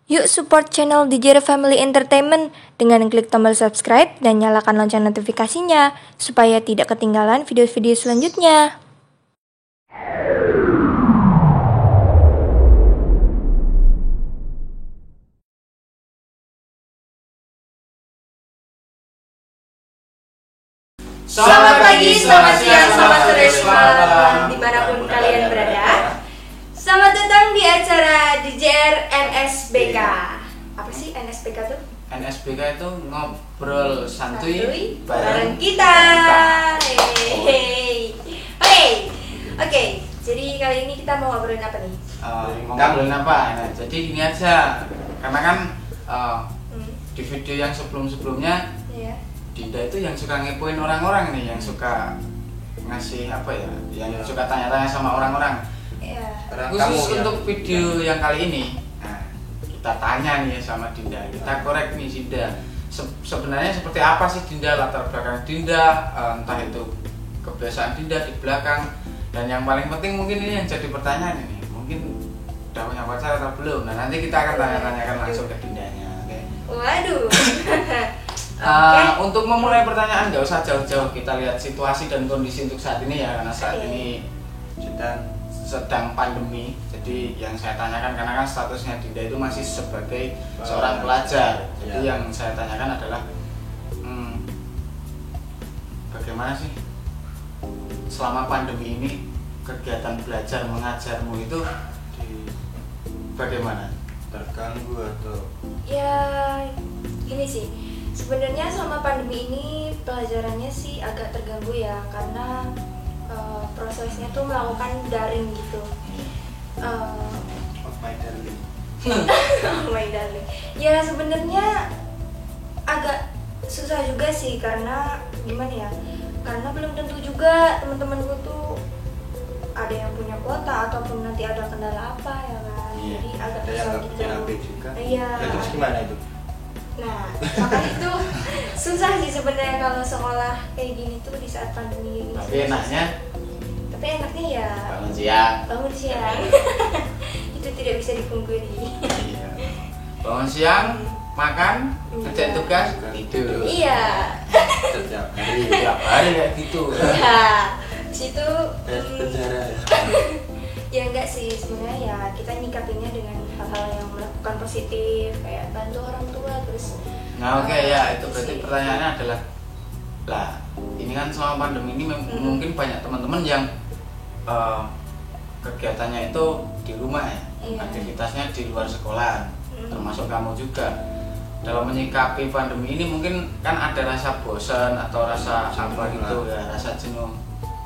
Yuk support channel DJ Family Entertainment dengan klik tombol subscribe dan nyalakan lonceng notifikasinya supaya tidak ketinggalan video-video selanjutnya. Selamat pagi, selamat siang, selamat sore, selamat malam dimanapun kalian berada. Selamat datang di acara DJR NSBK. Apa sih NSBK tuh? NSBK itu ngobrol santuy bareng kita. Oke. Jadi kali ini kita mau ngobrolin apa nih? Ngobrolin apa? Nah, jadi gini aja, karena kan di video yang sebelumnya Dinda itu yang suka ngepoin orang-orang nih, yang suka ngasih apa ya, yang suka tanya-tanya sama orang-orang. Khusus untuk video yang kali ini, nah, kita tanya nih sama Dinda, kita korek nih Dinda. Sebenarnya seperti apa sih Dinda, latar belakang Dinda, entah itu kebiasaan Dinda di belakang, dan yang paling penting mungkin ini yang jadi pertanyaan ini, mungkin udah punya pacar atau belum? Nah nanti kita akan tanya-tanyakan langsung ke Dindanya. Okay? Waduh. Untuk memulai pertanyaan nggak usah jauh-jauh, kita lihat situasi dan kondisi untuk saat ini ya, karena saat ini sedang pandemi. Jadi yang saya tanyakan, karena kan statusnya Dinda itu masih sebagai seorang pelajar, jadi yang saya tanyakan adalah bagaimana sih selama pandemi ini kegiatan belajar mengajarmu itu bagaimana? Terganggu atau? Ya gini sih, sebenarnya selama pandemi ini pelajarannya sih agak terganggu ya, karena prosesnya tuh melakukan daring gitu. Oh my darling. Oh my darling. Ya sebenarnya agak susah juga sih, karena gimana ya? Karena belum tentu juga teman-temanku tuh ada yang punya kuota ataupun nanti ada kendala apa ya kan. Jadi agak susah gitu. Iya. Ya, terus gimana itu? Nah, makanya itu susah sih sebenarnya kalau sekolah kayak gini tuh di saat pandemi ini. Tapi enaknya ya Bangun siang. Itu tidak bisa dipungkiri. Bangun siang, makan, kerjain tugas, tidur. Iya. Setiap hari kayak gitu. Ya, situ penjara ya. Ya enggak sih, sebenarnya ya kita nyikapinnya dengan hal-hal yang melakukan positif, kayak bantu orang tua terus. Nah oke, ya itu berarti pertanyaannya adalah, lah ini kan selama pandemi ini mungkin banyak teman-teman yang kegiatannya itu di rumah ya, aktivitasnya di luar sekolah, termasuk kamu juga. Dalam menyikapi pandemi ini mungkin kan ada rasa bosan atau rasa apa gitu ya, rasa jenuh.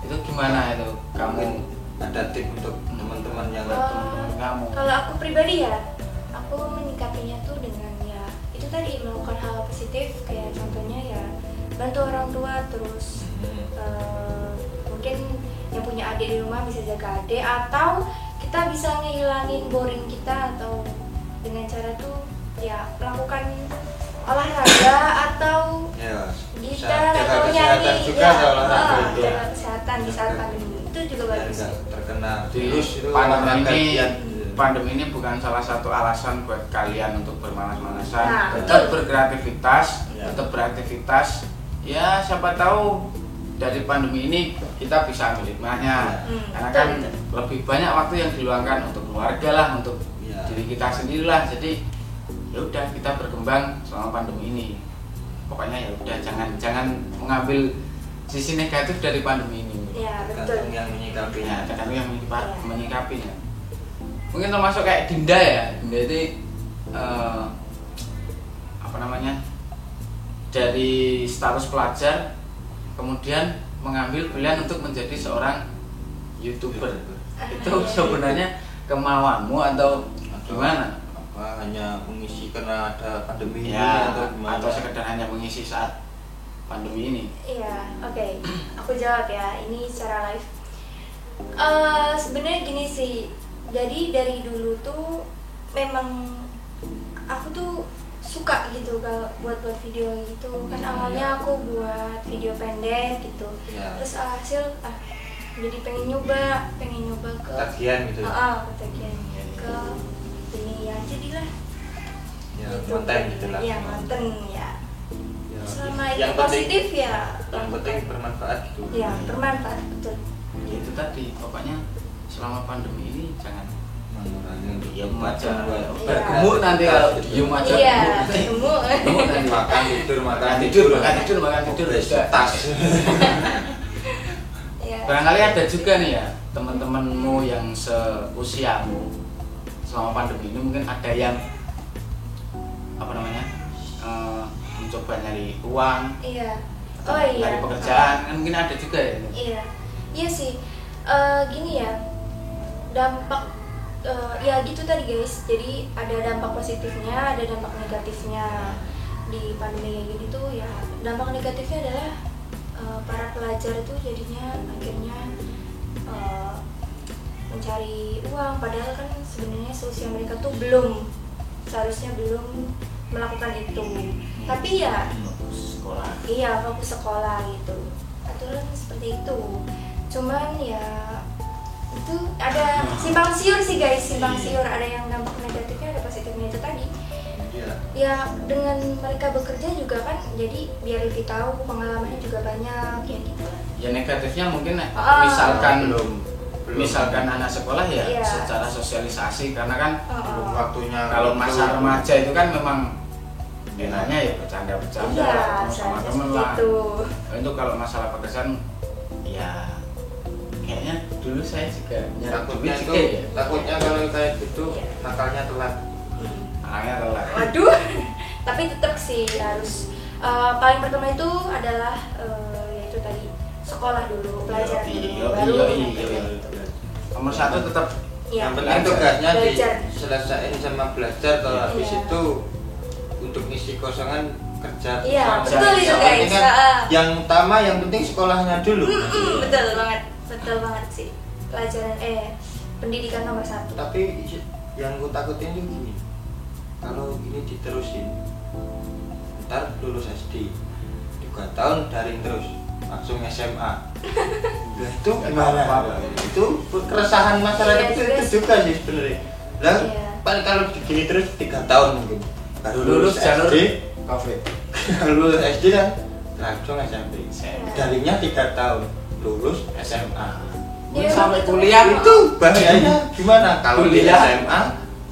Itu gimana itu kamu? Ada tip untuk teman-teman yang teman-teman kamu? Kalau aku pribadi ya, aku menyikapinya tuh dengan ya itu tadi, melakukan hal positif, kayak contohnya ya bantu orang tua, terus mungkin yang punya adik di rumah bisa jaga adik, atau kita bisa ngehilangin boring kita atau dengan cara tuh ya melakukan olahraga atau gitar atau nyanyi juga, jaga kesehatan di saat pandemi itu juga bagus. Terkena virus itu. Pandemi ini bukan salah satu alasan buat kalian untuk bermalas-malasan. Tetap berkreativitas, tetap beraktivitas. Ya siapa tahu dari pandemi ini kita bisa ambil hikmahnya. Karena kan lebih banyak waktu yang diluangkan untuk keluarga lah, untuk diri kita sendiri lah. Jadi ya udah, kita berkembang selama pandemi ini. Pokoknya ya udah, jangan mengambil sisi negatif dari pandemi ini. Ya betul. Tergantung yang menyikapinya. Tergantung yang menyikapinya. Mungkin termasuk kayak Dinda ya. Dinda itu dari status pelajar kemudian mengambil pilihan untuk menjadi seorang YouTuber. Itu sebenarnya kemauanmu atau gimana? Apa hanya mengisi karena ada pandemi ya, ini atau gimana? Atau sekedar hanya mengisi saat pandemi ini? Iya, oke. Aku jawab ya, ini secara live. Sebenarnya gini sih, jadi dari dulu tuh memang aku tuh suka gitu kalau buat video gitu. Kan awalnya aku buat video pendek gitu, terus hasil jadi pengen nyoba ke tagihan gitu. Ketagihan ke ini ya, jadilah konten gitu lah. Iya, konten ya. Ya, Selama itu yang penting- positif ya. yang penting bermanfaat gitu. Ya, bermanfaat betul. Ya itu tadi, pokoknya selama pandemi ini jangan Mengurangi diem baca aja. buat Iya. Gemuk nanti kalau diem aja. Iya, gemuk nanti. gemuk. Gemuk nanti. makan tidur Makan tidur, makan tidur, makan tidur. tas. Ya. Barangkali ada juga nih ya teman-temanmu yang seusiamu selama pandemi ini mungkin ada yang apa namanya mencoba nyari uang, Iya. atau Oh iya. nyari pekerjaan, kan mungkin ada juga ya. Iya, iya sih. Gini ya, dampak ya gitu tadi guys. Jadi ada dampak positifnya, ada dampak negatifnya di pandemi kayak gini tuh ya. Dampak negatifnya adalah para pelajar itu jadinya akhirnya mencari uang, padahal kan sebenarnya seusia mereka tuh seharusnya belum melakukan itu. Tapi ya Fokus sekolah. iya, fokus sekolah gitu. Aturan seperti itu. Cuman ya itu ada simpang siur sih guys, simpang siur. Ada yang dampak negatifnya, ada positifnya itu tadi. Iya. Ya dengan mereka bekerja juga kan, jadi biar lebih tahu, pengalamannya juga banyak ya gitu lah. Ya negatifnya mungkin Ah. misalkan anak sekolah ya Iya. secara sosialisasi, karena kan Belum waktunya. kalau masa remaja itu kan memang enaknya ya bercanda-bercanda Iya, ketemu sama seharusnya temen seperti lah. itu. Untuk kalau masalah pekerjaan ya kayaknya dulu saya juga nyari Takutnya duit itu, juga ya. takutnya kalau kayak gitu Iya. nakalnya telat. Anaknya telat. Waduh, tapi tetap sih harus paling pertama itu adalah yaitu tadi sekolah dulu, pelajaran dulu, baru Iya. Nomor satu tetap Iya. Yang penting tugasnya Belajar. diselesain sama belajar. Kalau habis Iya. itu untuk ngisi kosongan kerja. Iya, sama. betul itu, Yang guys. penting kan yang utama, yang penting sekolahnya dulu. Betul banget sih. Pelajaran pendidikan nomor satu. Tapi yang gue takutin tuh gini, kalau gini diterusin, ntar lulus SD 3 tahun daring terus, langsung SMA. Nah, itu gimana? Itu keresahan masyarakat Iya, itu juga sih sebenarnya. Lah, Iya. paling kalau gini terus 3 tahun mungkin baru lulus jalur SD, COVID. lulus SD kan langsung SMP. SMA. Daringnya 3 tahun, lulus SMA. Iya, Sampai betul. kuliah Itu bahayanya gimana kalau di Kuliah. SMA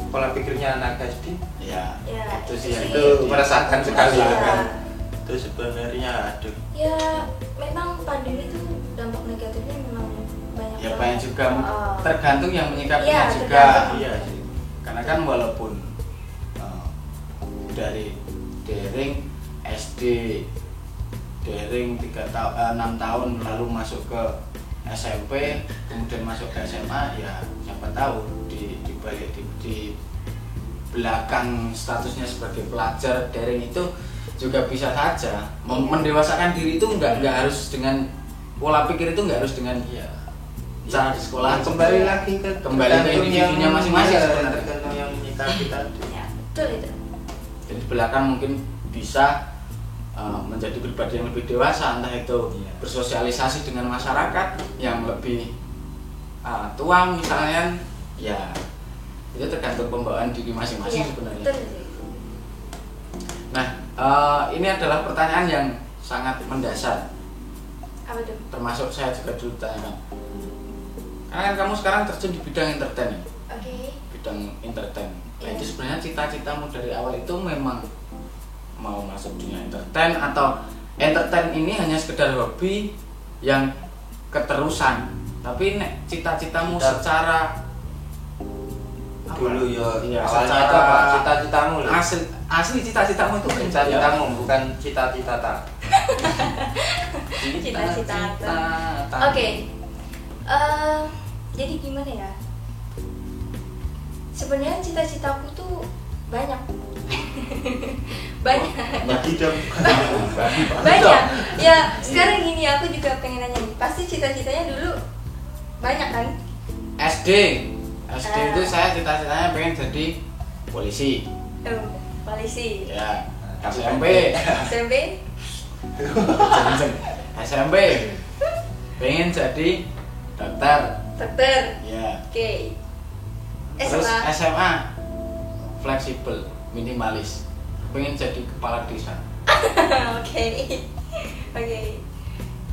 pola pikirnya anak SD Ya, Ya, itu sih yang itu meresahkan sekali Iya. kan. Itu sebenarnya aduh. Ya, memang pandemi itu dampak negatifnya memang banyak. ya banget. banyak juga Oh. tergantung yang menyikapinya Iya, juga. tergantung. Iya sih. Karena kan walaupun dari daring SD daring 6 tahun lalu masuk ke SMP kemudian masuk ke SMA, ya siapa tahu di balik di belakang statusnya sebagai pelajar daring itu juga bisa saja Iya. mendewasakan diri itu nggak harus dengan pola pikir, itu nggak harus dengan Iya. cara di sekolah. Kembali lagi ke Kembali ke tergantung individunya yang- masing-masing iya, sebenarnya. tergantung yang menyikapi tadi. Ya, betul itu. Jadi di belakang mungkin bisa menjadi pribadi yang lebih dewasa, entah itu Iya. bersosialisasi dengan masyarakat yang lebih tua misalnya, ya itu tergantung pembawaan diri masing-masing Iya, sebenarnya. betul sih. Nah, ini adalah pertanyaan yang sangat mendasar, Apa tuh? termasuk saya juga dulu tanyakan. Karena kan kamu sekarang terjun di bidang entertain, Oke. bidang entertain. Nah, Iya. itu sebenarnya cita-citamu dari awal itu memang mau masuk dunia entertain, atau entertain ini hanya sekedar hobi yang keterusan, tapi nek cita-citamu secara Dulu ya, iya, awalnya secara itu apa? Cita-citamu loh. asli cita-citamu itu Cita-citamu bukan cita-cita tak. Cita-cita. Oke. Jadi gimana ya? Sebenarnya cita-citaku tuh banyak. banyak. Bagi dong. Banyak. Ya, sekarang gini aku juga pengen nanya nih. Pasti cita-citanya dulu banyak kan? SD itu saya cita-citanya pengen jadi polisi, Polisi. ya. SMP SMP. SMP pengen jadi dokter, Dokter. ya. Oke. Terus SMA. SMA fleksibel, minimalis. pengen jadi kepala desa. Oke. Oke.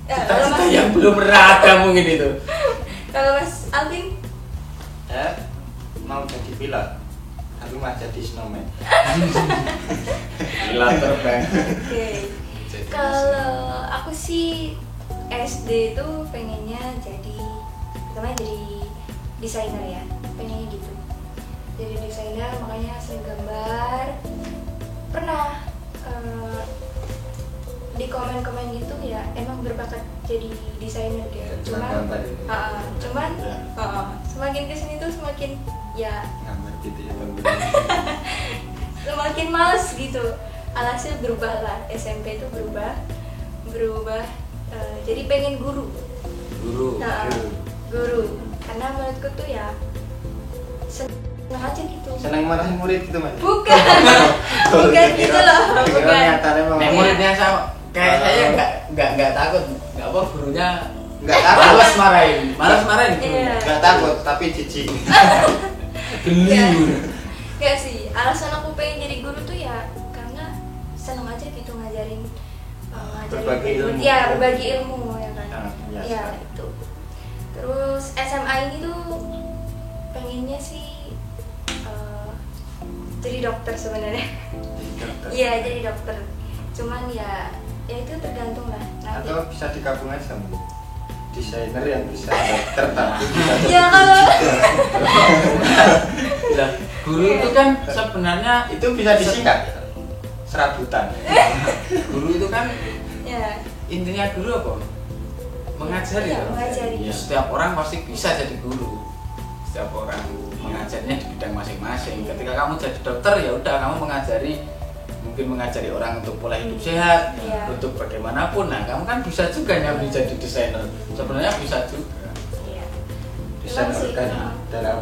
Ya, Cita-cita yang belum pernah ada mungkin itu. kalau Mas Alvin Mau jadi pilot tapi mau jadi snowman. Pilot terbang. Oke. Kalau aku sih SD itu pengennya jadi pertama jadi desainer ya, pengennya gitu. Jadi desainer, makanya sering gambar. Pernah di komen-komen gitu ya, emang berbakat jadi desainer dia. Cuman semakin kesini tuh semakin ya Gambar gitu ya semakin males gitu. Alhasil berubah lah, SMP itu berubah jadi pengen guru. Guru karena menurutku tuh ya seneng aja gitu. senang marahin murid gitu Mas. Bukan gitu loh, bukan. Nek muridnya sama kayak saya nggak takut, nggak apa gurunya Nggak takut. malas marahin gurunya. Iya. Nggak takut tapi jijik. Gak sih, alasan aku pengen jadi guru tuh ya karena seneng aja gitu ngajarin Berbagi ilmu. ya berbagi ilmu ya kan. Iya, Ya sekali. itu. Terus SMA ini tuh pengennya sih jadi dokter sebenarnya. Iya, jadi dokter. Cuman ya itu tergantung lah nanti. Atau bisa digabung aja Bu. Desainer yang bisa dokter tapi bisa jadi Ya kalau Lah, guru itu kan sebenarnya itu bisa disingkat serabutan. guru itu kan ya intinya guru apa? Mengajari. Iya, kan? mengajari. Ya, setiap orang pasti bisa jadi guru. Setiap orang mengajarnya di bidang masing-masing. Ketika kamu jadi dokter ya udah kamu mengajari orang untuk pola hidup sehat, Iya. untuk bagaimanapun. Nah, kamu kan bisa juga nyambi jadi desainer. Sebenarnya bisa juga. iya. Desain Emang sih, organ dalam